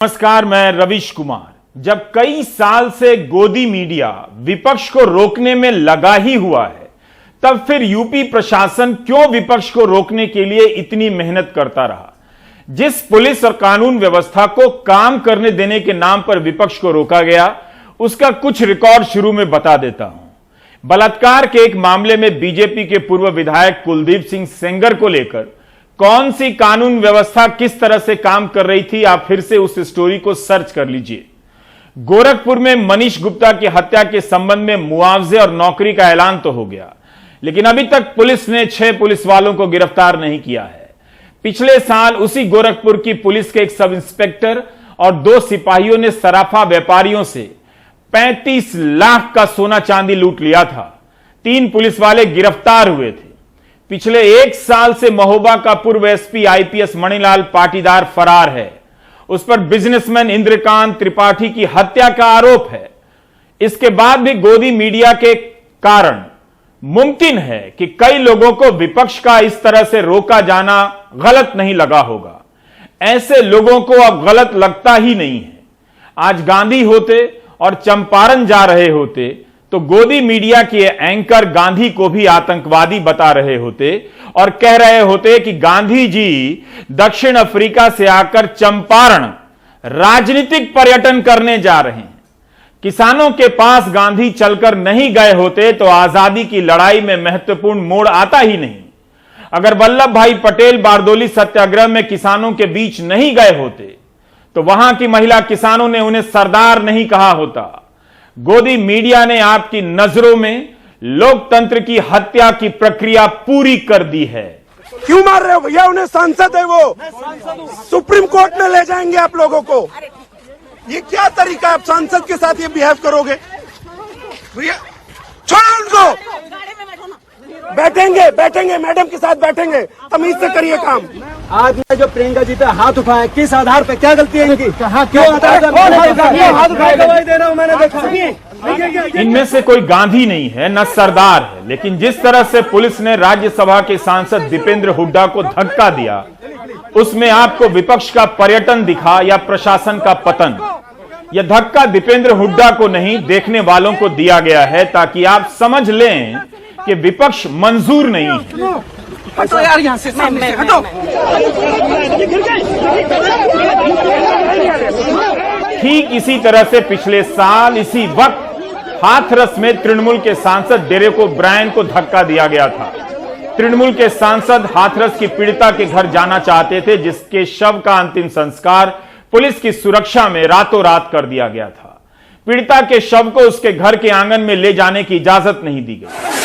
नमस्कार, मैं रविश कुमार। जब कई साल से गोदी मीडिया विपक्ष को रोकने में लगा ही हुआ है, तब फिर यूपी प्रशासन क्यों विपक्ष को रोकने के लिए इतनी मेहनत करता रहा। जिस पुलिस और कानून व्यवस्था को काम करने देने के नाम पर विपक्ष को रोका गया, उसका कुछ रिकॉर्ड शुरू में बता देता हूं। बलात्कार के एक मामले में बीजेपी के पूर्व विधायक कुलदीप सिंह सेंगर को लेकर कौन सी कानून व्यवस्था किस तरह से काम कर रही थी, आप फिर से उस स्टोरी को सर्च कर लीजिए। गोरखपुर में मनीष गुप्ता की हत्या के संबंध में मुआवजे और नौकरी का ऐलान तो हो गया, लेकिन अभी तक पुलिस ने 6 पुलिस वालों को गिरफ्तार नहीं किया है। पिछले साल उसी गोरखपुर की पुलिस के एक सब इंस्पेक्टर और 2 सिपाहियों ने सराफा व्यापारियों से 35 लाख का सोना चांदी लूट लिया था। 3 पुलिस वाले गिरफ्तार हुए थे। पिछले 1 साल से महोबा का पूर्व एसपी आईपीएस मणिलाल पाटीदार फरार है। उस पर बिजनेसमैन इंद्रकांत त्रिपाठी की हत्या का आरोप है। इसके बाद भी गोदी मीडिया के कारण मुमकिन है कि कई लोगों को विपक्ष का इस तरह से रोका जाना गलत नहीं लगा होगा। ऐसे लोगों को अब गलत लगता ही नहीं है। आज गांधी होते और चंपारण जा रहे होते तो गोदी मीडिया के एंकर गांधी को भी आतंकवादी बता रहे होते और कह रहे होते कि गांधी जी दक्षिण अफ्रीका से आकर चंपारण राजनीतिक पर्यटन करने जा रहे हैं। किसानों के पास गांधी चलकर नहीं गए होते तो आजादी की लड़ाई में महत्वपूर्ण मोड़ आता ही नहीं। अगर वल्लभ भाई पटेल बारदोली सत्याग्रह में किसानों के बीच नहीं गए होते तो वहां की महिला किसानों ने उन्हें सरदार नहीं कहा होता। गोदी मीडिया ने आपकी नजरों में लोकतंत्र की हत्या की प्रक्रिया पूरी कर दी है। क्यों मार रहे हो भैया? उन्हें सांसद है वो, सुप्रीम कोर्ट में ले जाएंगे आप लोगों को। ये क्या तरीका है? आप सांसद के साथ ये बिहेव करोगे? भैया छोड़ो उनको। बैठेंगे मैडम के साथ बैठेंगे। तमीज से करिए काम। आज मैं जो प्रियंका जी पे हाथ उठाया, किस आधार पे, क्या गलती है इनकी? क्यों हाथ उठाया? गवाही दे रहा हूं, मैंने देखा। इनमें से कोई गांधी नहीं है, न सरदार है, लेकिन जिस तरह से पुलिस ने राज्यसभा के सांसद दीपेंद्र हुड्डा को धक्का दिया, उसमें आपको विपक्ष का पर्यटन दिखा या प्रशासन का पतन? यह धक्का दीपेंद्र हुड्डा को नहीं, देखने वालों को दिया गया है, ताकि आप समझ लें कि विपक्ष मंजूर नहीं है। हटो यार यहाँ से, सामने से हटो। ठीक इसी तरह से पिछले साल इसी वक्त हाथरस में तृणमूल के सांसद डेरेक ओब्रायन को धक्का दिया गया था। तृणमूल के सांसद हाथरस की पीड़िता के घर जाना चाहते थे, जिसके शव का अंतिम संस्कार पुलिस की सुरक्षा में रातों रात कर दिया गया था। पीड़िता के शव को उसके घर के आंगन में ले जाने की इजाजत नहीं दी गई।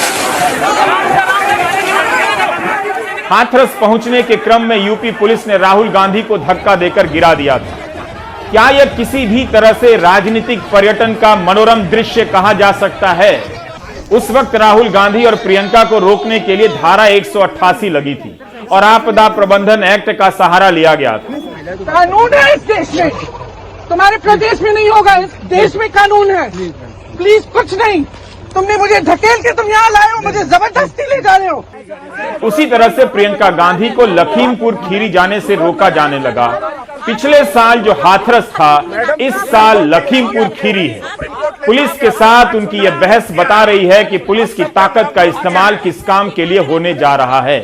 हाथरस पहुंचने के क्रम में यूपी पुलिस ने राहुल गांधी को धक्का देकर गिरा दिया था। क्या यह किसी भी तरह से राजनीतिक पर्यटन का मनोरम दृश्य कहा जा सकता है? उस वक्त राहुल गांधी और प्रियंका को रोकने के लिए धारा 188 लगी थी और आपदा प्रबंधन एक्ट का सहारा लिया गया था। कानून है इस देश में, तुम्हारे प्रदेश में नहीं होगा। इस देश में कानून है। प्लीज कुछ नहीं, तुमने मुझे धकेल के तुम यहाँ लाए हो, मुझे जबरदस्ती ले जा रहे हो। उसी तरह से प्रियंका गांधी को लखीमपुर खीरी जाने से रोका जाने लगा। पिछले साल जो हाथरस था, इस साल लखीमपुर खीरी है। पुलिस के साथ उनकी यह बहस बता रही है कि पुलिस की ताकत का इस्तेमाल किस काम के लिए होने जा रहा है।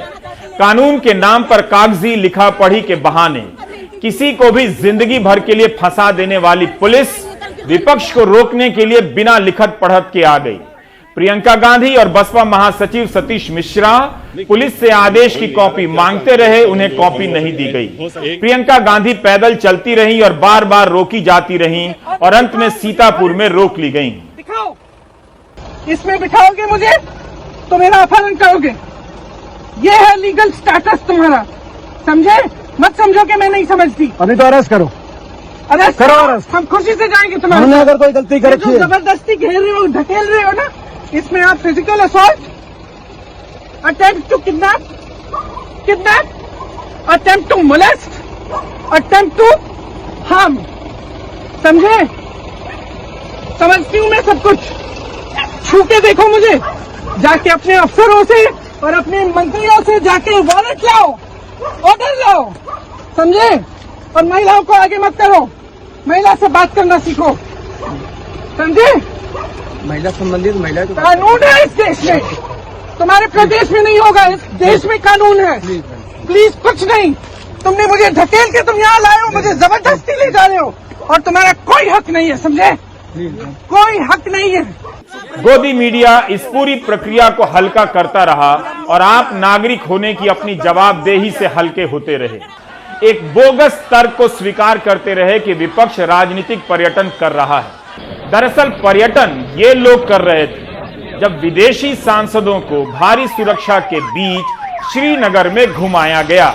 कानून के नाम पर कागजी लिखा पढ़ी के बहाने किसी को भी जिंदगी भर के लिए फंसा देने वाली पुलिस विपक्ष को रोकने के लिए बिना लिखत पढ़त के आ गई। प्रियंका गांधी और बसपा महासचिव सतीश मिश्रा पुलिस से आदेश की कॉपी मांगते रहे, उन्हें कॉपी नहीं दी गई। प्रियंका गांधी पैदल चलती रही और बार बार रोकी जाती रही और अंत में सीतापुर में रोक ली गई। दिखाओ, इसमें बिठाओगे मुझे तो मेरा अपहरण करोगे। यह है लीगल स्टेटस तुम्हारा, समझे? मत समझो कि मैं नहीं समझती। अभी तो अरेस्ट करो। अरेस्ट करो अरेस्ट। हम खुशी से जाएंगे तुम्हारे। हमने अगर कोई गलती कर रखी है, जबरदस्ती घेर रहे हो, ढकेल रहे हो ना, इसमें आप physical assault, attempt to kidnap, attempt to molest, attempt to harm, समझे? समझती हूँ मैं सब कुछ। छू के देखो मुझे, जाके अपने अफसरों से और अपने मंत्रियों से जाके वारंट लाओ, ऑर्डर लाओ, समझे? और महिलाओं को आगे मत करो। महिला से बात करना सीखो, समझे? महिला संबंधित महिला कानून है इस देश में, तुम्हारे प्रदेश में नहीं होगा, इस देश में कानून है। प्लीज कुछ नहीं, तुमने मुझे ढकेल के तुम यहाँ लाए हो, मुझे जबरदस्ती ले जा रहे हो और तुम्हारा कोई हक नहीं है, समझे? कोई हक नहीं है। गोदी मीडिया इस पूरी प्रक्रिया को हल्का करता रहा और आप नागरिक होने की अपनी जवाबदेही से हल्के होते रहे। एक बोगस तर्क को स्वीकार करते रहे कि विपक्ष राजनीतिक पर्यटन कर रहा है। दरअसल पर्यटन ये लोग कर रहे थे जब विदेशी सांसदों को भारी सुरक्षा के बीच श्रीनगर में घुमाया गया।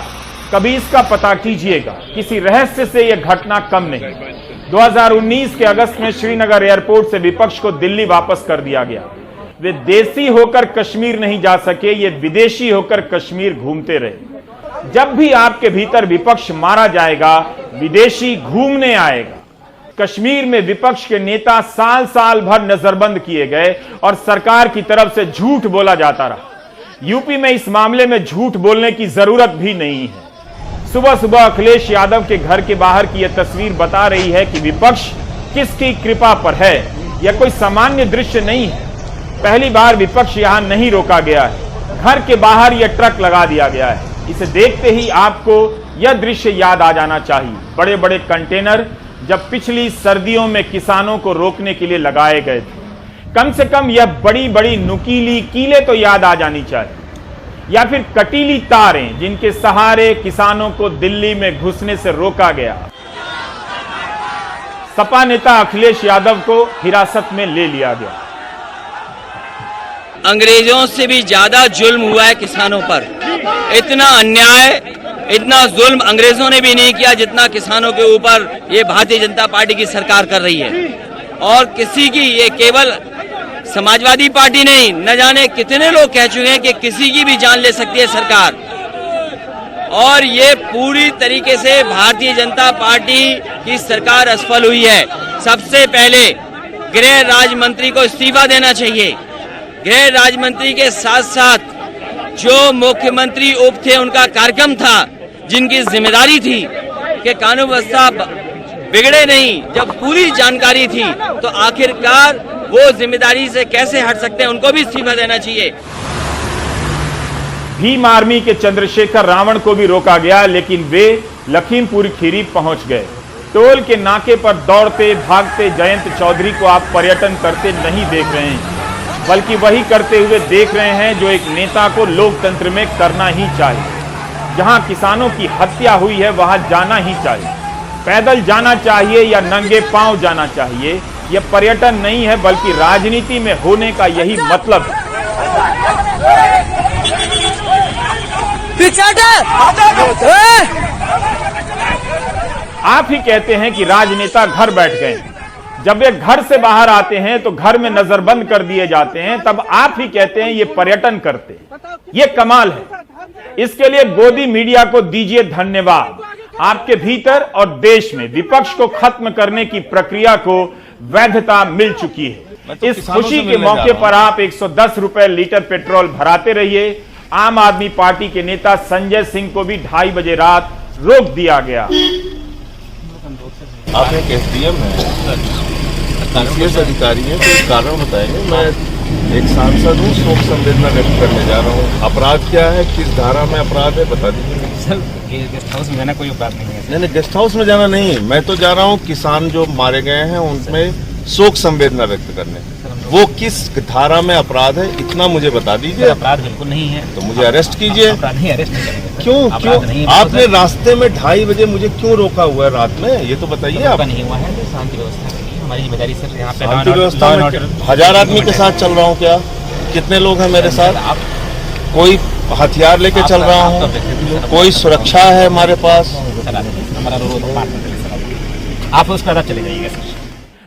कभी इसका पता कीजिएगा, किसी रहस्य से यह घटना कम नहीं। 2019 के अगस्त में श्रीनगर एयरपोर्ट से विपक्ष को दिल्ली वापस कर दिया गया। वे देसी होकर कश्मीर नहीं जा सके, ये विदेशी होकर कश्मीर घूमते रहे। जब भी आपके भीतर विपक्ष मारा जाएगा, विदेशी घूमने आएगा। कश्मीर में विपक्ष के नेता साल साल भर नजरबंद किए गए और सरकार की तरफ से झूठ बोला जाता रहा। यूपी में इस मामले में झूठ बोलने की जरूरत भी नहीं है। सुबह सुबह अखिलेश यादव के घर के बाहर की यह तस्वीर बता रही है कि विपक्ष किसकी कृपा पर है। यह कोई सामान्य दृश्य नहीं है। पहली बार विपक्ष यहां नहीं रोका गया है, घर के बाहर यह ट्रक लगा दिया गया है। इसे देखते ही आपको यह दृश्य याद आ जाना चाहिए। बड़े बड़े कंटेनर जब पिछली सर्दियों में किसानों को रोकने के लिए लगाए गए थे। कम से कम यह बड़ी बड़ी नुकीली कीलें तो याद आ जानी चाहिए, या फिर कटीली तारें जिनके सहारे किसानों को दिल्ली में घुसने से रोका गया। सपा नेता अखिलेश यादव को हिरासत में ले लिया गया। अंग्रेजों से भी ज्यादा जुल्म हुआ है किसानों पर। इतना अन्याय, इतना जुल्म अंग्रेजों ने भी नहीं किया जितना किसानों के ऊपर ये भारतीय जनता पार्टी की सरकार कर रही है। और किसी की, ये केवल समाजवादी पार्टी नहीं, न जाने कितने लोग कह चुके हैं कि किसी की भी जान ले सकती है सरकार। और ये पूरी तरीके से भारतीय जनता पार्टी की सरकार असफल हुई है। सबसे पहले गृह राज्य मंत्री को इस्तीफा देना चाहिए। गृह राज्य मंत्री के साथ साथ जो मुख्यमंत्री उप थे, उनका कार्यक्रम था, जिनकी जिम्मेदारी थी कि कानून व्यवस्था बिगड़े नहीं, जब पूरी जानकारी थी तो आखिरकार वो जिम्मेदारी से कैसे हट सकते हैं, उनको भी इस्तीफा देना चाहिए। भीम आर्मी के चंद्रशेखर रावण को भी रोका गया, लेकिन वे लखीमपुर खीरी पहुंच गए। टोल के नाके पर दौड़ते भागते जयंत चौधरी को आप पर्यटन करते नहीं देख रहे हैं, बल्कि वही करते हुए देख रहे हैं जो एक नेता को लोकतंत्र में करना ही चाहिए। जहां किसानों की हत्या हुई है वहां जाना ही चाहिए। पैदल जाना चाहिए या नंगे पांव जाना चाहिए, यह पर्यटन नहीं है बल्कि राजनीति में होने का यही मतलब है। आप ही कहते हैं कि राजनेता घर बैठ गए। जब वे घर से बाहर आते हैं तो घर में नजरबंद कर दिए जाते हैं, तब आप ही कहते हैं ये पर्यटन करते हैं। ये कमाल है। इसके लिए गोदी मीडिया को दीजिए धन्यवाद। आपके भीतर और देश में विपक्ष को खत्म करने की प्रक्रिया को वैधता मिल चुकी है। इस खुशी के मौके पर आप 110 रुपए लीटर पेट्रोल भराते रहिए। आम आदमी पार्टी के नेता संजय सिंह को भी 2:30 बजे रात रोक दिया गया। आप एक एसडीएम है, IPS अधिकारी है, तो कारण बताएंगे। मैं एक सांसद हूँ, शोक संवेदना व्यक्त करने जा रहा हूँ। अपराध क्या है, किस धारा में अपराध है, बता दीजिए। सर, गेस्ट हाउस में जाना कोई अपराध नहीं है। नहीं, गेस्ट हाउस में जाना नहीं, मैं तो जा रहा हूँ किसान जो मारे गए हैं उनमें शोक संवेदना व्यक्त करने। वो किस धारा में अपराध है, इतना मुझे बता दीजिए। अपराध बिल्कुल नहीं है। तो मुझे अरेस्ट कीजिए। अपराध नहीं, अरेस्ट नहीं करेंगे। क्यों आपने रास्ते में 2:30 बजे मुझे क्यों रोका हुआ है रात में, ये तो बताइए आप। नहीं हुआ है, शांति व्यवस्था के लिए हमारी जिम्मेदारी सर। यहाँ पे शांति व्यवस्था में 1000 आदमी के साथ चल रहा हूँ क्या? कितने लोग हैं मेरे साथ? आप कोई हथियार लेके चल रहा हूँ? कोई सुरक्षा है हमारे पास? हमारा आप उसके बाद चले जाइएगा सर।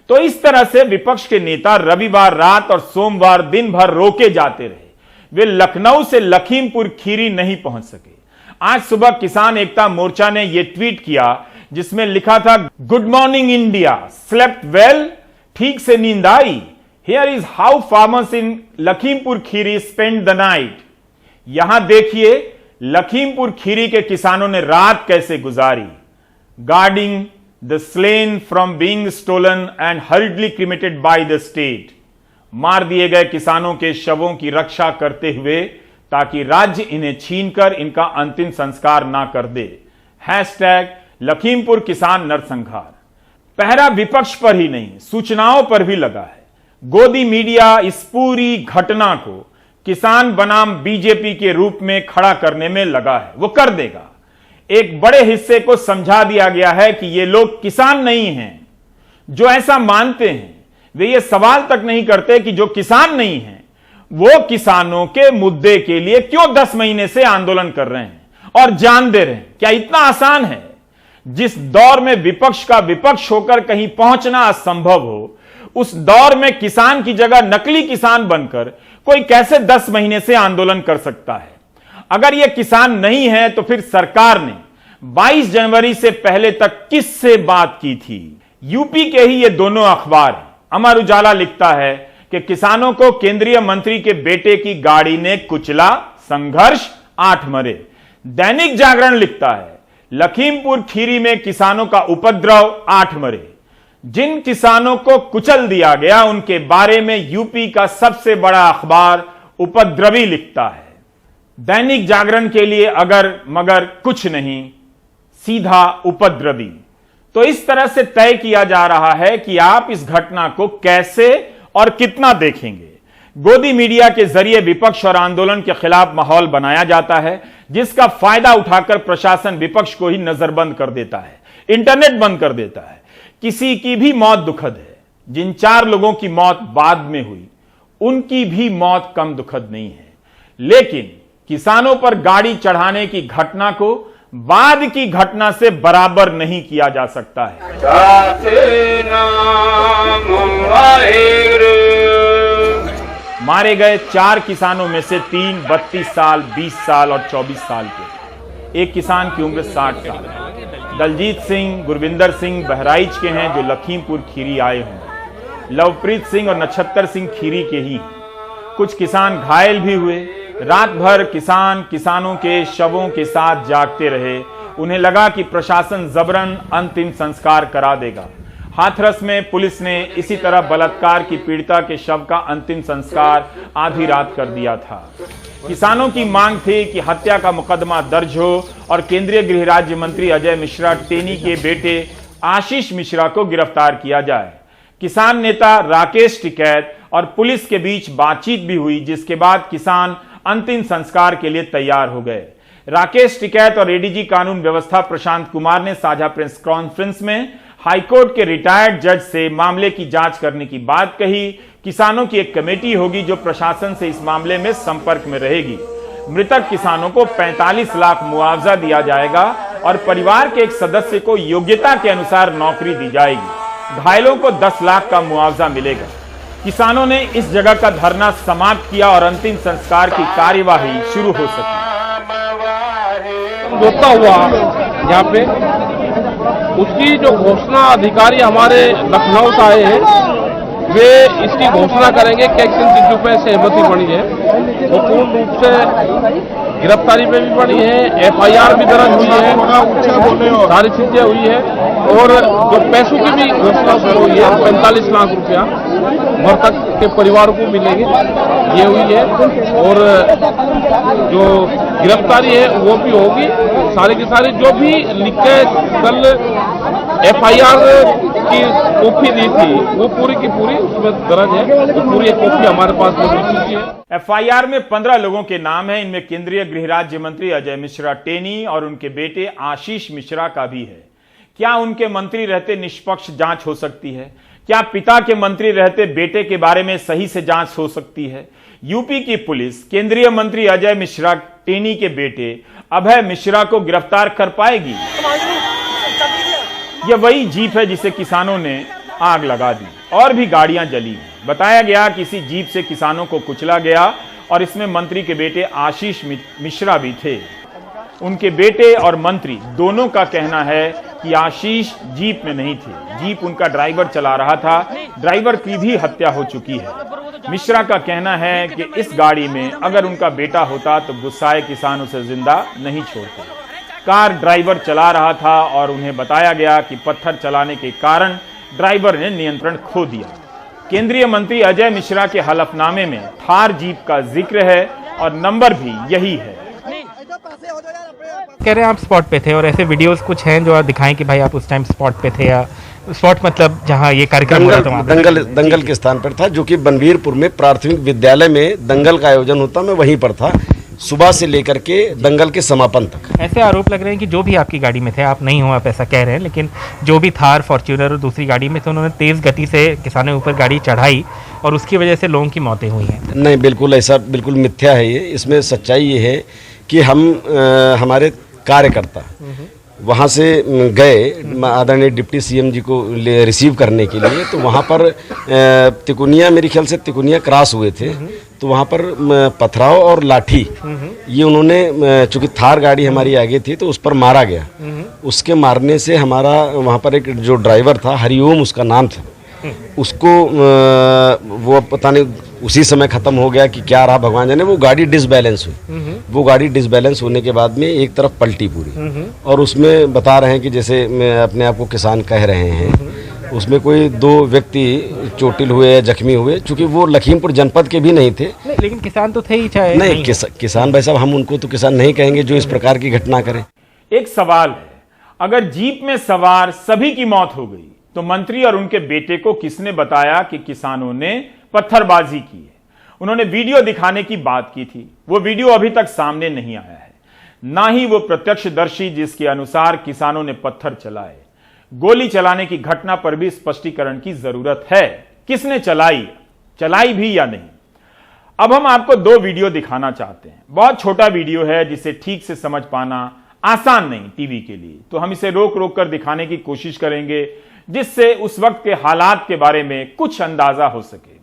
तो इस तरह से विपक्ष के नेता रविवार रात और सोमवार दिन भर रोके जाते रहे। वे लखनऊ से लखीमपुर खीरी नहीं पहुंच सके। आज सुबह किसान एकता मोर्चा ने यह ट्वीट किया जिसमें लिखा था, good morning India, slept well, ठीक से नींद आई। Here is how farmers in Lakhimpur Kheri spend the night. यहां देखिए लखीमपुर खीरी के किसानों ने रात कैसे गुजारी। Guarding, the slain from being stolen and hardly cremated by the state. मार दिए गए किसानों के शवों की रक्षा करते हुए ताकि राज्य इन्हें छीनकर इनका अंतिम संस्कार ना कर दे। हैशटैग लखीमपुर किसान नरसंहार। पहरा विपक्ष पर ही नहीं, सूचनाओं पर भी लगा है। गोदी मीडिया इस पूरी घटना को किसान बनाम बीजेपी के रूप में खड़ा करने में लगा है। वो कर देगा। एक बड़े हिस्से को समझा दिया गया है कि ये लोग किसान नहीं हैं। जो ऐसा मानते हैं वे ये सवाल तक नहीं करते कि जो किसान नहीं हैं वो किसानों के मुद्दे के लिए क्यों 10 महीने से आंदोलन कर रहे हैं और जान दे रहे हैं। क्या इतना आसान है? जिस दौर में विपक्ष का विपक्ष होकर कहीं पहुंचना असंभव हो, उस दौर में किसान की जगह नकली किसान बनकर कोई कैसे 10 महीने से आंदोलन कर सकता है? अगर यह किसान नहीं है तो फिर सरकार ने 22 जनवरी से पहले तक किससे बात की थी? यूपी के ही ये दोनों अखबार हैं। अमर उजाला लिखता है कि किसानों को केंद्रीय मंत्री के बेटे की गाड़ी ने कुचला, संघर्ष 8 मरे। दैनिक जागरण लिखता है लखीमपुर खीरी में किसानों का उपद्रव, 8 मरे। जिन किसानों को कुचल दिया गया उनके बारे में यूपी का सबसे बड़ा अखबार उपद्रवी लिखता है। दैनिक जागरण के लिए अगर मगर कुछ नहीं, सीधा उपद्रवी। तो इस तरह से तय किया जा रहा है कि आप इस घटना को कैसे और कितना देखेंगे। गोदी मीडिया के जरिए विपक्ष और आंदोलन के खिलाफ माहौल बनाया जाता है, जिसका फायदा उठाकर प्रशासन विपक्ष को ही नजरबंद कर देता है, इंटरनेट बंद कर देता है। किसी की भी मौत दुखद है। जिन 4 लोगों की मौत बाद में हुई उनकी भी मौत कम दुखद नहीं है। लेकिन किसानों पर गाड़ी चढ़ाने की घटना को बाद की घटना से बराबर नहीं किया जा सकता है। मारे गए 4 किसानों में से 3 32 साल, 20 साल और 24 साल के। एक किसान की उम्र 60 साल है। दलजीत सिंह, गुरविंदर सिंह बहराइच के हैं जो लखीमपुर खीरी आए होंगे। लवप्रीत सिंह और नक्षत्र सिंह खीरी के ही हैं। कुछ किसान घायल भी हुए। रात भर किसानों के शवों के साथ जागते रहे। उन्हें लगा कि प्रशासन जबरन अंतिम संस्कार करा देगा। हाथरस में पुलिस ने इसी तरह बलात्कार की पीड़िता के शव का अंतिम संस्कार आधी रात कर दिया था। किसानों की मांग थी कि हत्या का मुकदमा दर्ज हो और केंद्रीय गृह राज्य मंत्री अजय मिश्रा टेनी के बेटे आशीष मिश्रा को गिरफ्तार किया जाए। किसान नेता राकेश टिकैत और पुलिस के बीच बातचीत भी हुई, जिसके बाद किसान अंतिम संस्कार के लिए तैयार हो गए। राकेश टिकैत और एडीजी कानून व्यवस्था प्रशांत कुमार ने साझा प्रेस कॉन्फ्रेंस में हाईकोर्ट के रिटायर्ड जज से मामले की जांच करने की बात कही। किसानों की एक कमेटी होगी जो प्रशासन से इस मामले में संपर्क में रहेगी। मृतक किसानों को 45 लाख मुआवजा दिया जाएगा और परिवार के एक सदस्य को योग्यता के अनुसार नौकरी दी जाएगी। घायलों को 10 लाख का मुआवजा मिलेगा। किसानों ने इस जगह का धरना समाप्त किया और अंतिम संस्कार की कार्यवाही शुरू हो सकी। रोकता हुआ यहाँ पे उसकी जो घोषणा अधिकारी हमारे लखनऊ से आए हैं वे इसकी घोषणा करेंगे कि किन चीजों पर सहमति बनी है। वो पूर्ण रूप से गिरफ्तारी पे भी बनी है, FIR भी दर्ज हुई है, सारी चीजें हुई है और जो पैसों की भी घोषणा शुरू हुई है 45 लाख रुपया मृतक के परिवार को मिलेंगे, ये हुई है। और जो गिरफ्तारी है वो भी होगी। सारे की सारी जो भी लिखे कल FIR की कॉपी दी थी वो पूरी की पूरी उसमें दर्ज है। वो पूरी कॉपी हमारे पास मिल चुकी है। FIR में 15 लोगों के नाम हैं। इनमें केंद्रीय गृह राज्य मंत्री अजय मिश्रा टेनी और उनके बेटे आशीष मिश्रा का भी है। क्या उनके मंत्री रहते निष्पक्ष जांच हो सकती है? क्या पिता के मंत्री रहते बेटे के बारे में सही से जांच हो सकती है? यूपी की पुलिस केंद्रीय मंत्री अजय मिश्रा टेनी के बेटे अभय मिश्रा को गिरफ्तार कर पाएगी? यह वही जीप है जिसे किसानों ने आग लगा दी और भी गाड़ियां जली। बताया गया कि इसी जीप से किसानों को कुचला गया और इसमें मंत्री के बेटे आशीष मिश्रा भी थे। उनके बेटे और मंत्री दोनों का कहना है कि आशीष जीप में नहीं थे, जीप उनका ड्राइवर चला रहा था। ड्राइवर की भी हत्या हो चुकी है। मिश्रा का कहना है कि इस गाड़ी में अगर उनका बेटा होता तो गुस्साए किसान उसे जिंदा नहीं छोड़ते। कार ड्राइवर चला रहा था और उन्हें बताया गया कि पत्थर चलाने के कारण ड्राइवर ने नियंत्रण खो दिया। केंद्रीय मंत्री अजय मिश्रा के हलफनामे में थार जीप का जिक्र है और नंबर भी यही है। कह रहे हैं आप स्पॉट पे थे और ऐसे वीडियोस कुछ हैं जो आप दिखाएं कि भाई आप उस टाइम स्पॉट पे थे, या स्पॉट मतलब जहां ये कार्यक्रम हो रहा था वहां पे? दंगल के स्थान पर था, जो कि बनवीरपुर में प्राथमिक विद्यालय में दंगल का आयोजन होता, मैं वहीं पर था सुबह से लेकर के दंगल के समापन तक। ऐसे आरोप लग रहे हैं कि जो भी आपकी गाड़ी में थे, आप नहीं हो, आप ऐसा कह रहे हैं, लेकिन जो भी थार, फॉर्च्यूनर और दूसरी गाड़ी में थे, उन्होंने तेज गति से किसानों के ऊपर गाड़ी चढ़ाई और उसकी वजह से लोगों की मौतें हुई हैं। नहीं, बिल्कुल ऐसा बिल्कुल मिथ्या है ये। इसमें सच्चाई ये है कि हमारे कार्यकर्ता वहाँ से गए आदरणीय डिप्टी सीएम जी को रिसीव करने के लिए, तो वहाँ पर तिकोनिया, मेरे ख्याल से तिकोनिया क्रॉस हुए थे, तो वहाँ पर पथराव और लाठी ये उन्होंने, चूंकि थार गाड़ी हमारी आगे थी तो उस पर मारा गया। उसके मारने से हमारा वहाँ पर एक जो ड्राइवर था, हरिओम उसका नाम था, उसको वो पता नहीं उसी समय खत्म हो गया कि क्या रहा भगवान जाने, वो गाड़ी डिसबैलेंस हुई। वो गाड़ी डिसबैलेंस होने के बाद में एक तरफ पलटी पूरी, और उसमें बता रहे हैं कि जैसे अपने आप को किसान कह रहे हैं, उसमें कोई 2 व्यक्ति चोटिल हुए या जख्मी हुए, चूंकि वो लखीमपुर जनपद के भी नहीं थे। लेकिन किसान तो थे ही, चाहे नहीं किसान भाई साहब, हम उनको तो किसान नहीं कहेंगे जो इस प्रकार की घटना करे। एक सवाल है, अगर जीप में सवार सभी की मौत हो गई तो मंत्री और उनके बेटे को किसने बताया कि किसानों ने पत्थरबाजी की है? उन्होंने वीडियो दिखाने की बात की थी, वो वीडियो अभी तक सामने नहीं आया है, ना ही वो प्रत्यक्षदर्शी जिसके अनुसार किसानों ने पत्थर चलाए। गोली चलाने की घटना पर भी स्पष्टीकरण की जरूरत है, किसने चलाई भी या नहीं। अब हम आपको 2 वीडियो दिखाना चाहते हैं। बहुत छोटा वीडियो है जिसे ठीक से समझ पाना आसान नहीं टीवी के लिए, तो हम इसे रोक रोक कर दिखाने की कोशिश करेंगे जिससे उस वक्त के हालात के बारे में कुछ अंदाजा हो सके।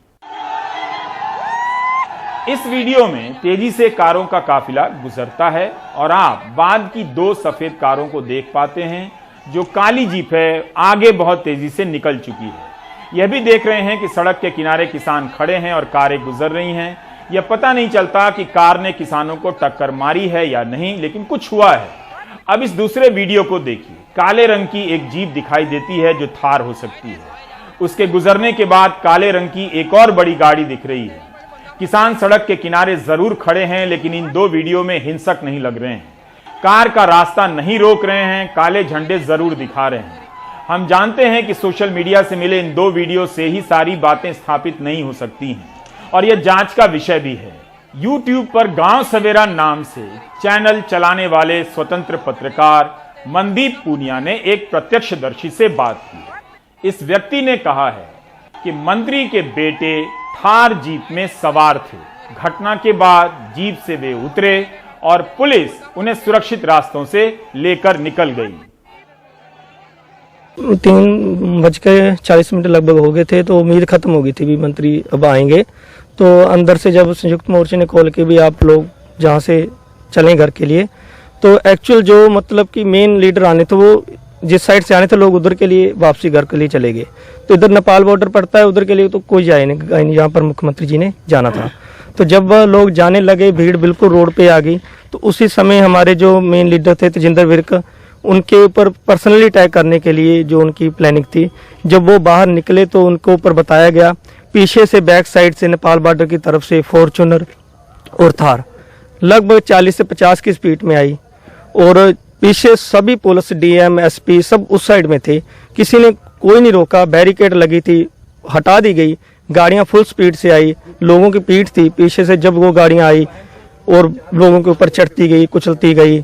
इस वीडियो में तेजी से कारों का काफिला गुजरता है और आप बाद की 2 सफेद कारों को देख पाते हैं। जो काली जीप है आगे बहुत तेजी से निकल चुकी है। यह भी देख रहे हैं कि सड़क के किनारे किसान खड़े हैं और कारें गुजर रही हैं। यह पता नहीं चलता कि कार ने किसानों को टक्कर मारी है या नहीं, लेकिन कुछ हुआ है। अब इस दूसरे वीडियो को देखिए। काले रंग की एक जीप दिखाई देती है जो थार हो सकती है। उसके गुजरने के बाद काले रंग की एक और बड़ी गाड़ी दिख रही है। किसान सड़क के किनारे जरूर खड़े हैं, लेकिन इन 2 वीडियो में हिंसक नहीं लग रहे हैं। कार का रास्ता नहीं रोक रहे हैं, काले झंडे जरूर दिखा रहे हैं। हम जानते हैं कि सोशल मीडिया से मिले इन 2 वीडियो से ही सारी बातें स्थापित नहीं हो सकती हैं और यह जांच का विषय भी है। YouTube पर गांव सवेरा नाम से चैनल चलाने वाले स्वतंत्र पत्रकार मनदीप पूनिया ने एक प्रत्यक्षदर्शी से बात की। इस व्यक्ति ने कहा है कि मंत्री के बेटे थार जीप में सवार थे। घटना के बाद जीप से वे उतरे और पुलिस उन्हें सुरक्षित रास्तों से लेकर निकल गई। 3:40 लगभग हो गए थे, तो उम्मीद खत्म हो गई थी भी मंत्री अब आएंगे। तो अंदर से जब संयुक्त मोर्चे ने कॉल की भी आप लोग जहाँ से चलें घर के लिए, तो एक्चुअल जो मतलब कि मेन लीडर आने थे वो जिस साइड से आने थे लोग उधर के लिए वापसी घर के लिए चले गए। तो इधर नेपाल बॉर्डर पड़ता है, उधर के लिए तो कोई जाए नहीं जहाँ पर मुख्यमंत्री जी ने जाना था। तो जब लोग जाने लगे, भीड़ बिल्कुल रोड पे आ गई, तो उसी समय हमारे जो मेन लीडर थे तेजिंदर विर्क, उनके ऊपर पर्सनली अटैक करने के लिए जो उनकी प्लानिंग थी, जब वो बाहर निकले तो उनको ऊपर बताया गया पीछे से बैक साइड से नेपाल बॉर्डर की तरफ से फॉर्च्यूनर और थार लगभग 40 से 50 की स्पीड में आई और पीछे सभी पुलिस, डीएम, एसपी सब उस साइड में थे। किसी ने कोई नहीं रोका, बैरिकेड लगी थी, हटा दी गई, गाड़ियां फुल स्पीड से आई, लोगों की पीठ थी पीछे से जब वो गाड़ियां आई और लोगों के ऊपर चढ़ती गई, कुचलती गई,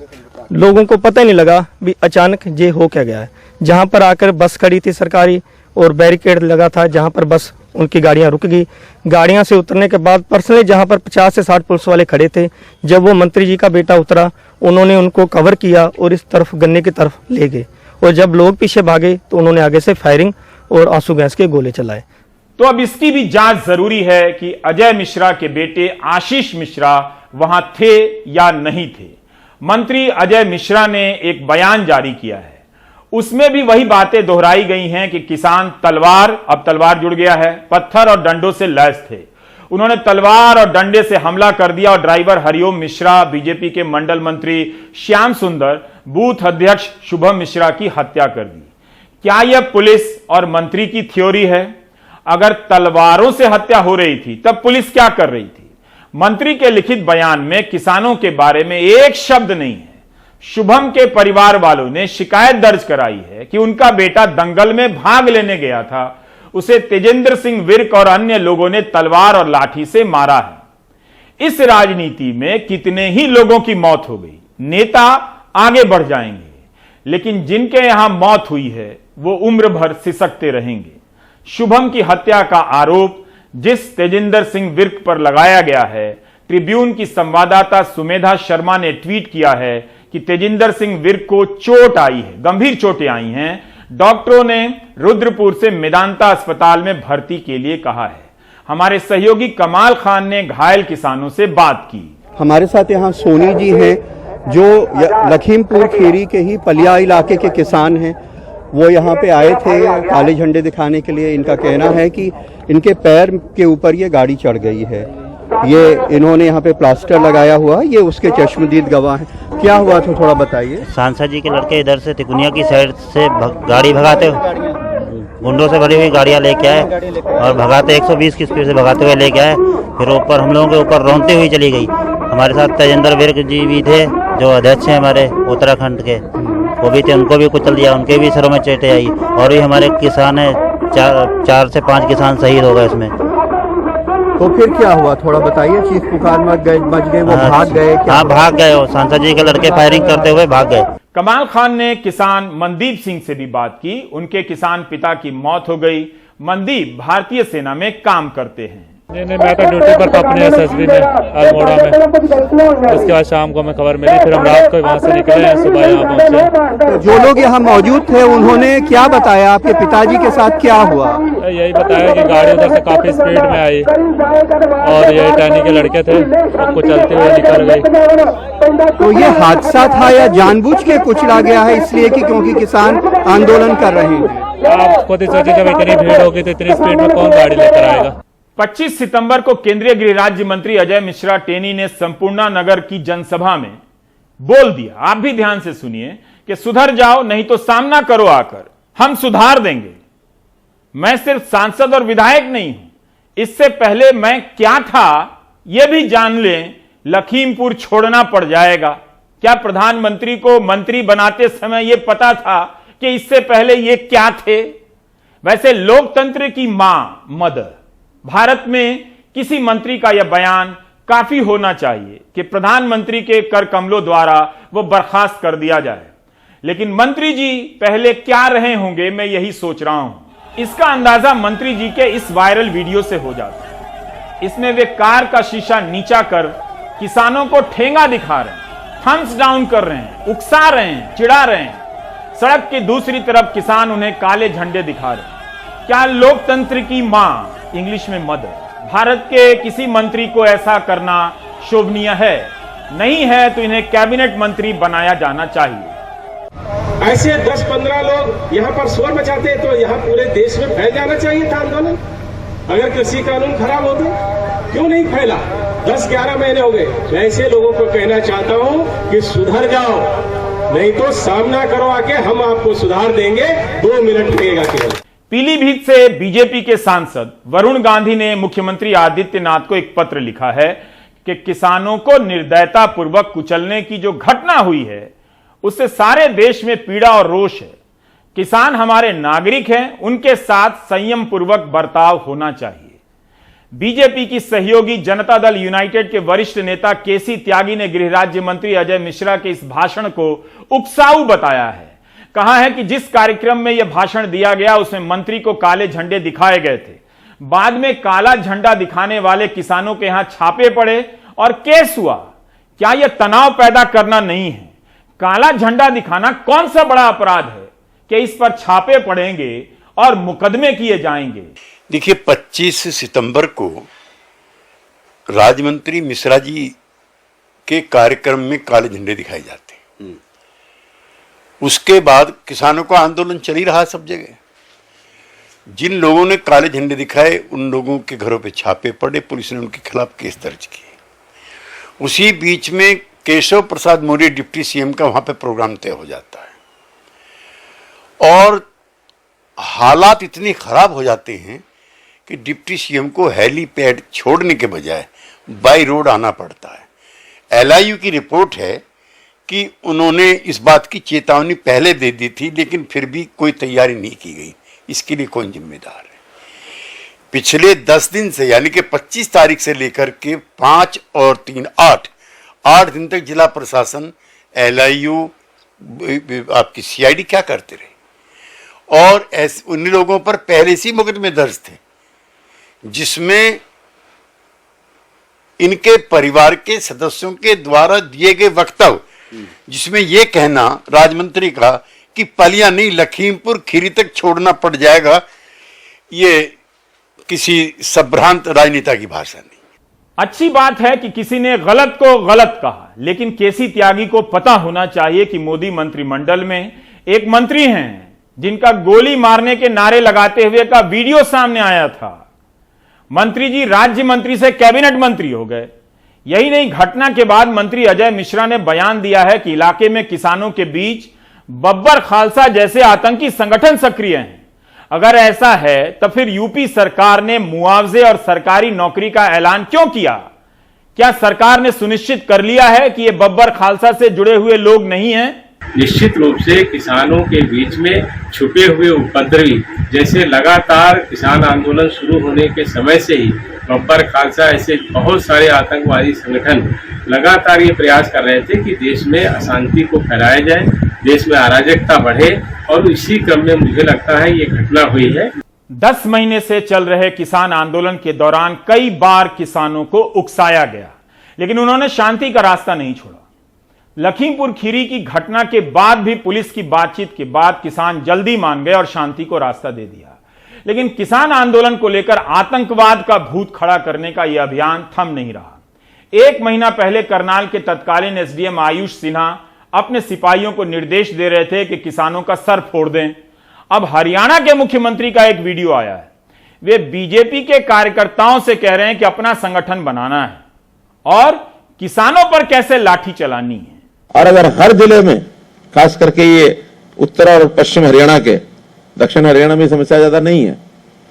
लोगों को पता ही नहीं लगा भी अचानक ये हो क्या गया है। जहां पर आकर बस खड़ी थी सरकारी और बैरिकेड लगा था, जहां पर बस उनकी गाड़ियां रुक गई। गाड़ियां से उतरने के बाद पर्सनली जहां पर 50 से 60 पुलिस वाले खड़े थे, जब वो मंत्री जी का बेटा उतरा उन्होंने उनको कवर किया और इस तरफ गन्ने की तरफ ले गए और जब लोग पीछे भागे तो उन्होंने आगे से फायरिंग और आंसू गैस के गोले चलाए। तो अब इसकी भी जांच जरूरी है कि अजय मिश्रा के बेटे आशीष मिश्रा वहां थे या नहीं थे। मंत्री अजय मिश्रा ने एक बयान जारी किया है, उसमें भी वही बातें दोहराई गई हैं कि किसान अब तलवार जुड़ गया है, पत्थर और डंडों से लैस थे। उन्होंने तलवार और डंडे से हमला कर दिया और ड्राइवर हरिओम मिश्रा, बीजेपी के मंडल मंत्री श्याम सुंदर बूथ अध्यक्ष शुभम मिश्रा की हत्या कर दी। क्या यह पुलिस और मंत्री की थ्योरी है? अगर तलवारों से हत्या हो रही थी तब पुलिस क्या कर रही थी? मंत्री के लिखित बयान में किसानों के बारे में एक शब्द नहीं है। शुभम के परिवार वालों ने शिकायत दर्ज कराई है कि उनका बेटा दंगल में भाग लेने गया था, उसे तेजेंद्र सिंह विर्क और अन्य लोगों ने तलवार और लाठी से मारा है। इस राजनीति में कितने ही लोगों की मौत हो गई, नेता आगे बढ़ जाएंगे, लेकिन जिनके यहां मौत हुई है वो उम्र भर सिसकते रहेंगे। शुभम की हत्या का आरोप जिस तेजिंदर सिंह विर्क पर लगाया गया है, ट्रिब्यून की संवाददाता सुमेधा शर्मा ने ट्वीट किया है कि तेजिंदर सिंह विर्क को चोट आई है, गंभीर चोटें आई हैं। डॉक्टरों ने रुद्रपुर से मेदांता अस्पताल में भर्ती के लिए कहा है। हमारे सहयोगी कमाल खान ने घायल किसानों से बात की। हमारे साथ यहाँ सोनी जी हैं जो लखीमपुर खीरी के ही पलिया इलाके के किसान हैं। वो यहाँ पे आए थे काले झंडे दिखाने के लिए। इनका कहना है कि इनके पैर के ऊपर ये गाड़ी चढ़ गई है। ये इन्होंने यहाँ पे प्लास्टर लगाया हुआ, ये उसके चश्मदीद गवाह हैं। क्या हुआ था थोड़ा बताइए। सांसद जी के लड़के इधर से तिकुनिया की साइड से गाड़ी भगाते गुंडों से भरी हुई गाड़ियाँ लेके आए और भगाते 120 की स्पीड से भगाते हुए लेके आए। फिर ऊपर हम लोगों के ऊपर रोनते हुई चली गई। हमारे साथ तेजेंद्र विर्क जी भी थे जो अध्यक्ष हैं हमारे उत्तराखंड के, वो भी थे, उनको भी कुचल दिया, उनके भी सरों में चोटें आई। और भी हमारे किसान हैं, 4 से 5 किसान शहीद हो गए इसमें। तो फिर क्या हुआ थोड़ा बताइए। चीख पुकार मच गए, वो भाग गए? हाँ भाग गए, वो सांसद जी के लड़के फायरिंग करते हुए भाग गए। कमाल खान ने किसान मनदीप सिंह से भी बात की। उनके किसान पिता की मौत हो गई। मनदीप भारतीय सेना में काम करते हैं। नहीं, मैं तो ड्यूटी पर था अपने एसएसबी में अल्मोड़ा में। उसके बाद शाम को हमें खबर मिली, फिर हम रात को वहाँ से निकले हैं, सुबह यहाँ पहुँचे। तो जो लोग यहाँ मौजूद थे उन्होंने क्या बताया, आपके पिताजी के साथ क्या हुआ? यही बताया कि गाड़ी उधर से काफी स्पीड में आई और यही टहनी के लड़के थे, सबको चलते हुए निकल गई। तो ये हादसा था या जानबूझ के कुचला गया है इसलिए कि क्योंकि किसान आंदोलन कर रहे हैं? आप खुद ही सोचिए, जब इतनी भीड़ होगी तो इतनी स्पीड में कौन गाड़ी लेकर आएगा। 25 सितंबर को केंद्रीय गृह राज्य मंत्री अजय मिश्रा टेनी ने संपूर्णा नगर की जनसभा में बोल दिया, आप भी ध्यान से सुनिए, कि सुधर जाओ नहीं तो सामना करो आकर, हम सुधार देंगे। मैं सिर्फ सांसद और विधायक नहीं हूं, इससे पहले मैं क्या था यह भी जान लें, लखीमपुर छोड़ना पड़ जाएगा। क्या प्रधानमंत्री को मंत्री बनाते समय यह पता था कि इससे पहले ये क्या थे? वैसे लोकतंत्र की मां मदर भारत में किसी मंत्री का यह बयान काफी होना चाहिए कि प्रधानमंत्री के कर कमलों द्वारा वो बर्खास्त कर दिया जाए। लेकिन मंत्री जी पहले क्या रहे होंगे, मैं यही सोच रहा हूं। इसका अंदाजा मंत्री जी के इस वायरल वीडियो से हो जाता है। इसमें वे कार का शीशा नीचा कर किसानों को ठेंगा दिखा रहे हैं, थम्स डाउन कर रहे हैं, उकसा रहे हैं, चिढ़ा रहे हैं। सड़क की दूसरी तरफ किसान उन्हें काले झंडे दिखा रहे हैं। क्या लोकतंत्र की मां, इंग्लिश में मदर, भारत के किसी मंत्री को ऐसा करना शोभनीय है? नहीं है तो इन्हें कैबिनेट मंत्री बनाया जाना चाहिए। ऐसे 10-15 लोग यहाँ पर शोर मचाते हैं तो यहाँ पूरे देश में फैल जाना चाहिए था आंदोलन। अगर कृषि कानून खराब होते क्यों नहीं फैला? 10-11 महीने हो गए। मैं ऐसे लोगों को कहना चाहता हूँ कि सुधर जाओ, नहीं तो सामना करो आके, हम आपको सुधार देंगे। 2 मिनट लगेगा केवल। पीलीभीत से बीजेपी के सांसद वरुण गांधी ने मुख्यमंत्री आदित्यनाथ को एक पत्र लिखा है कि किसानों को निर्दयता पूर्वक कुचलने की जो घटना हुई है उससे सारे देश में पीड़ा और रोष है। किसान हमारे नागरिक हैं, उनके साथ संयम पूर्वक बर्ताव होना चाहिए। बीजेपी की सहयोगी जनता दल यूनाइटेड के वरिष्ठ नेता केसी त्यागी ने गृह राज्य मंत्री अजय मिश्रा के इस भाषण को उकसाऊ बताया है। कहा है कि जिस कार्यक्रम में यह भाषण दिया गया उसमें मंत्री को काले झंडे दिखाए गए थे, बाद में काला झंडा दिखाने वाले किसानों के यहां छापे पड़े और केस हुआ। क्या यह तनाव पैदा करना नहीं है? काला झंडा दिखाना कौन सा बड़ा अपराध है कि इस पर छापे पड़ेंगे और मुकदमे किए जाएंगे? देखिए, 25 सितंबर को राज्य मंत्री मिश्रा जी के कार्यक्रम में काले झंडे दिखाए जाते हैं। उसके बाद किसानों का आंदोलन चल ही रहा सब जगह। जिन लोगों ने काले झंडे दिखाए उन लोगों के घरों पे छापे पड़े, पुलिस ने उनके खिलाफ केस दर्ज किए। उसी बीच में केशव प्रसाद मौर्य डिप्टी सीएम का वहां पे प्रोग्राम तय हो जाता है और हालात इतने खराब हो जाते हैं कि डिप्टी सीएम को हेलीपैड छोड़ने के बजाय बाई रोड आना पड़ता है। एलआईयू की रिपोर्ट है कि उन्होंने इस बात की चेतावनी पहले दे दी थी, लेकिन फिर भी कोई तैयारी नहीं की गई। इसके लिए कौन जिम्मेदार है? पिछले 10 दिन से, यानी कि 25 तारीख से लेकर के 5 और 3 8 दिन तक जिला प्रशासन, एलआईयू, आपकी सीआईडी क्या करते रहे और उन लोगों पर पहले से मुकदमे दर्ज थे, जिसमें इनके परिवार के सदस्यों के द्वारा दिए गए वक्तव्य, जिसमें यह कहना राज्य का कि पलिया नहीं लखीमपुर खीरी तक छोड़ना पड़ जाएगा, ये किसी संभ्रांत राजनेता की भाषा नहीं। अच्छी बात है कि किसी ने गलत को गलत कहा, लेकिन केसी त्यागी को पता होना चाहिए कि मोदी मंत्रिमंडल में एक मंत्री हैं जिनका गोली मारने के नारे लगाते हुए का वीडियो सामने आया था। मंत्री जी राज्य मंत्री से कैबिनेट मंत्री हो गए। यही नहीं, घटना के बाद मंत्री अजय मिश्रा ने बयान दिया है कि इलाके में किसानों के बीच बब्बर खालसा जैसे आतंकी संगठन सक्रिय हैं। अगर ऐसा है तो फिर यूपी सरकार ने मुआवजे और सरकारी नौकरी का ऐलान क्यों किया? क्या सरकार ने सुनिश्चित कर लिया है कि ये बब्बर खालसा से जुड़े हुए लोग नहीं हैं? निश्चित रूप से किसानों के बीच में छुपे हुए उपद्रवी, जैसे लगातार किसान आंदोलन शुरू होने के समय से ही बब्बर खालसा ऐसे बहुत सारे आतंकवादी संगठन लगातार ये प्रयास कर रहे थे कि देश में अशांति को फैलाया जाए, देश में अराजकता बढ़े, और इसी क्रम में मुझे लगता है ये घटना हुई है। 10 महीने से चल रहे किसान आंदोलन के दौरान कई बार किसानों को उकसाया गया, लेकिन उन्होंने शांति का रास्ता नहीं छोड़ा। लखीमपुर खीरी की घटना के बाद भी पुलिस की बातचीत के बाद किसान जल्दी मान गए और शांति को रास्ता दे दिया, लेकिन किसान आंदोलन को लेकर आतंकवाद का भूत खड़ा करने का यह अभियान थम नहीं रहा। 1 महीना पहले करनाल के तत्कालीन एसडीएम आयुष सिन्हा अपने सिपाहियों को निर्देश दे रहे थे कि किसानों का सर फोड़ दें। अब हरियाणा के मुख्यमंत्री का एक वीडियो आया है। वे बीजेपी के कार्यकर्ताओं से कह रहे हैं कि अपना संगठन बनाना है और किसानों पर कैसे लाठी चलानी है। और अगर हर जिले में, खास करके ये उत्तर और पश्चिम हरियाणा के, दक्षिण हरियाणा में समस्या ज्यादा नहीं है,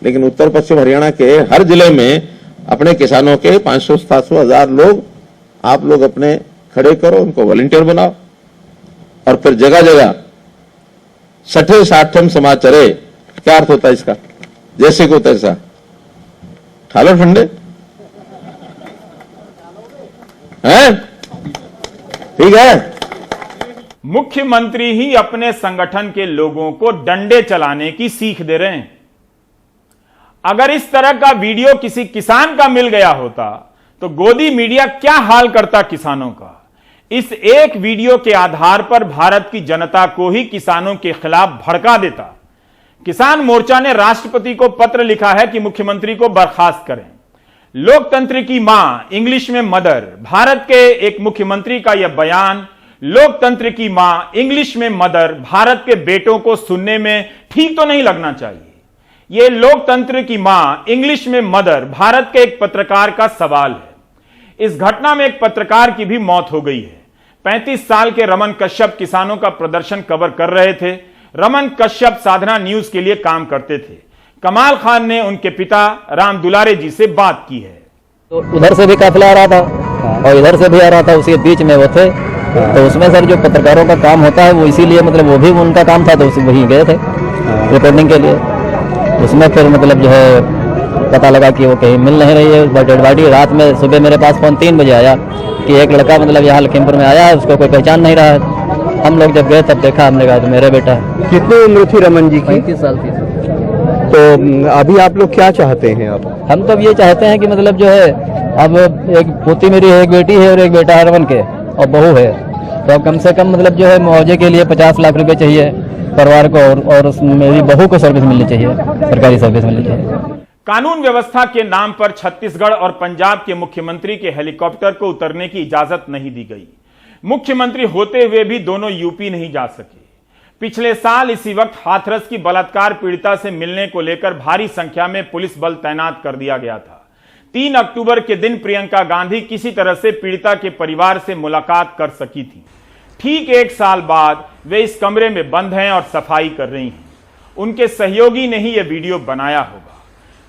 लेकिन उत्तर पश्चिम हरियाणा के हर जिले में अपने किसानों के 500, 700, 1000 लोग आप लोग अपने खड़े करो, उनको वॉलंटियर बनाओ और फिर जगह जगह 60-60 समाज चले। क्या अर्थ होता है इसका? जैसे को तैसा ठालो ठंडे हैं, ठीक है। मुख्यमंत्री ही अपने संगठन के लोगों को डंडे चलाने की सीख दे रहे हैं। अगर इस तरह का वीडियो किसी किसान का मिल गया होता तो गोदी मीडिया क्या हाल करता किसानों का। इस एक वीडियो के आधार पर भारत की जनता को ही किसानों के खिलाफ भड़का देता। किसान मोर्चा ने राष्ट्रपति को पत्र लिखा है कि मुख्यमंत्री को बर्खास्त करें। लोकतंत्र की मां, इंग्लिश में मदर, भारत के एक मुख्यमंत्री का यह बयान, लोकतंत्र की मां, इंग्लिश में मदर, भारत के बेटों को सुनने में ठीक तो नहीं लगना चाहिए। यह लोकतंत्र की मां, इंग्लिश में मदर, भारत के एक पत्रकार का सवाल है। इस घटना में एक पत्रकार की भी मौत हो गई है। 35 साल के रमन कश्यप किसानों का प्रदर्शन कवर कर रहे थे। रमन कश्यप साधना न्यूज के लिए काम करते थे। कमाल खान ने उनके पिता राम दुलारे जी से बात की है। तो उधर से भी काफिला आ रहा था और इधर से भी आ रहा था, उसके बीच में वो थे। तो उसमें सर जो पत्रकारों का काम होता है वो इसीलिए, मतलब वो भी उनका काम था, तो उसी वहीं गए थे रिपोर्टिंग के लिए। उसमें फिर मतलब जो है पता लगा कि वो कहीं मिल नहीं रही है डेड बॉडी। रात में, सुबह मेरे पास फोन 3 बजे आया कि एक लड़का मतलब यहाँ लखीमपुर में आया है, उसको कोई पहचान नहीं रहा है। हम लोग जब गए तब देखा, हमने कहा तो मेरा बेटा है। कितनी उम्र थी रमन जी की? 35 साल की। तो अभी आप लोग क्या चाहते हैं? अब हम तो अब ये चाहते हैं कि मतलब जो है, अब एक पोती मेरी है, एक बेटी है और एक बेटा है रमन के, और बहू है। तो अब कम से कम मतलब जो है मुआवजे के लिए 50 लाख रुपए चाहिए परिवार को, और मेरी बहू को सर्विस मिलनी चाहिए, सरकारी सर्विस मिलनी चाहिए। कानून व्यवस्था के नाम पर छत्तीसगढ़ और पंजाब के मुख्यमंत्री के हेलीकॉप्टर को उतरने की इजाजत नहीं दी गई। मुख्यमंत्री होते हुए भी दोनों यूपी नहीं जा सके। पिछले साल इसी वक्त हाथरस की बलात्कार पीड़िता से मिलने को लेकर भारी संख्या में पुलिस बल तैनात कर दिया गया था, 3 अक्टूबर के दिन प्रियंका गांधी किसी तरह से पीड़िता के परिवार से मुलाकात कर सकी थी। ठीक 1 साल बाद वे इस कमरे में बंद हैं और सफाई कर रही हैं। उनके सहयोगी ने ही यह वीडियो बनाया होगा।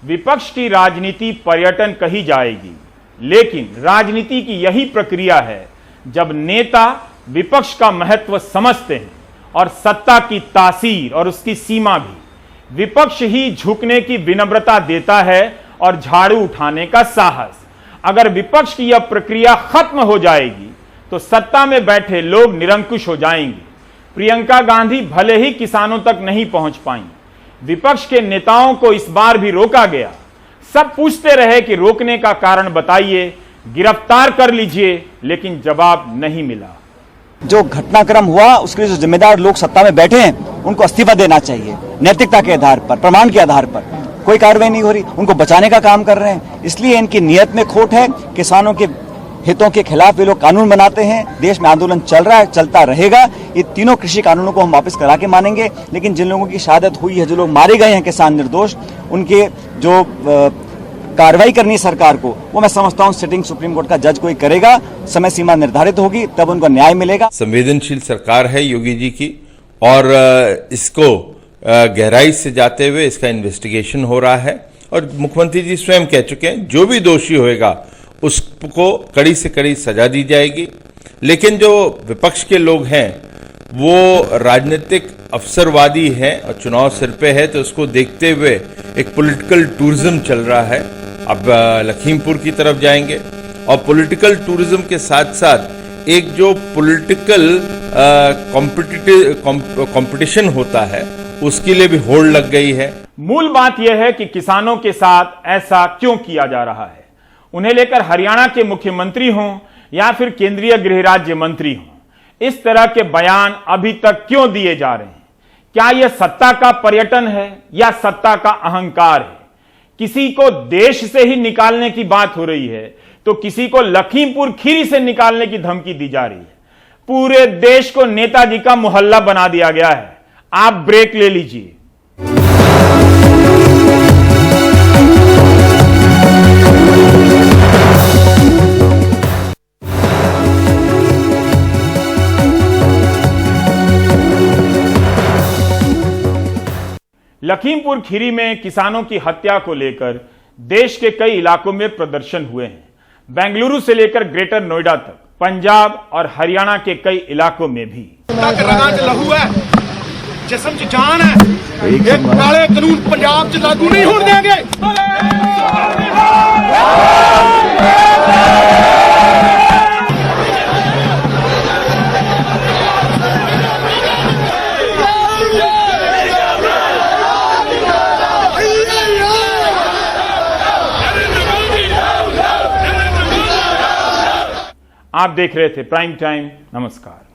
विपक्ष की राजनीति पर्यटन कही जाएगी, लेकिन राजनीति की यही प्रक्रिया है, जब नेता विपक्ष का महत्व समझते हैं और सत्ता की तासीर और उसकी सीमा भी, विपक्ष ही झुकने की विनम्रता देता है और झाड़ू उठाने का साहस। अगर विपक्ष की यह प्रक्रिया खत्म हो जाएगी तो सत्ता में बैठे लोग निरंकुश हो जाएंगे। प्रियंका गांधी भले ही किसानों तक नहीं पहुंच पाई, विपक्ष के नेताओं को इस बार भी रोका गया। सब पूछते रहे कि रोकने का कारण बताइए, गिरफ्तार कर लीजिए, लेकिन जवाब नहीं मिला। जो घटनाक्रम हुआ उसके जो जिम्मेदार लोग सत्ता में बैठे हैं उनको इस्तीफा देना चाहिए। नैतिकता के आधार पर, प्रमाण के आधार पर कोई कार्रवाई नहीं हो रही, उनको बचाने का काम कर रहे हैं। इसलिए इनकी नीयत में खोट है। किसानों के हितों के खिलाफ ये लोग कानून बनाते हैं। देश में आंदोलन चल रहा है, चलता रहेगा। ये तीनों कृषि कानूनों को हम वापस करा के मानेंगे। लेकिन जिन लोगों की शहादत हुई है, जो लोग मारे गए हैं किसान निर्दोष, उनके जो कार्रवाई करनी है सरकार को, वो मैं समझता हूं सिटिंग सुप्रीम कोर्ट का जज कोई करेगा। समय सीमा निर्धारित होगी, तब उनको न्याय मिलेगा। संवेदनशील सरकार है योगी जी की, और इसको गहराई से जाते हुए इसका इन्वेस्टिगेशन हो रहा है। और मुख्यमंत्री जी स्वयं कह चुके हैं, जो भी दोषी होएगा उसको कड़ी से कड़ी सजा दी जाएगी। लेकिन जो विपक्ष के लोग हैं वो राजनीतिक अवसरवादी हैं और चुनाव सिर पे है, तो उसको देखते हुए एक पॉलिटिकल टूरिज्म चल रहा है। अब लखीमपुर की तरफ जाएंगे और पॉलिटिकल टूरिज्म के साथ साथ एक जो पॉलिटिकल कंपटीशन होता है उसके लिए भी होड़ लग गई है। मूल बात यह है कि किसानों के साथ ऐसा क्यों किया जा रहा है। उन्हें लेकर हरियाणा के मुख्यमंत्री हों या फिर केंद्रीय गृह राज्य मंत्री हों, इस तरह के बयान अभी तक क्यों दिए जा रहे हैं? क्या यह सत्ता का पर्यटन है या सत्ता का अहंकार है? किसी को देश से ही निकालने की बात हो रही है तो किसी को लखीमपुर खीरी से निकालने की धमकी दी जा रही है। पूरे देश को नेताजी का मोहल्ला बना दिया गया है। आप ब्रेक ले लीजिए। लखीमपुर खीरी में किसानों की हत्या को लेकर देश के कई इलाकों में प्रदर्शन हुए हैं। बेंगलुरु से लेकर ग्रेटर नोएडा तक, पंजाब और हरियाणा के कई इलाकों में भी। लहू है, जिस्म च जान है, एक काले कानून पंजाब च लागू नहीं होने देंगे। आप देख रहे थे प्राइम टाइम। नमस्कार।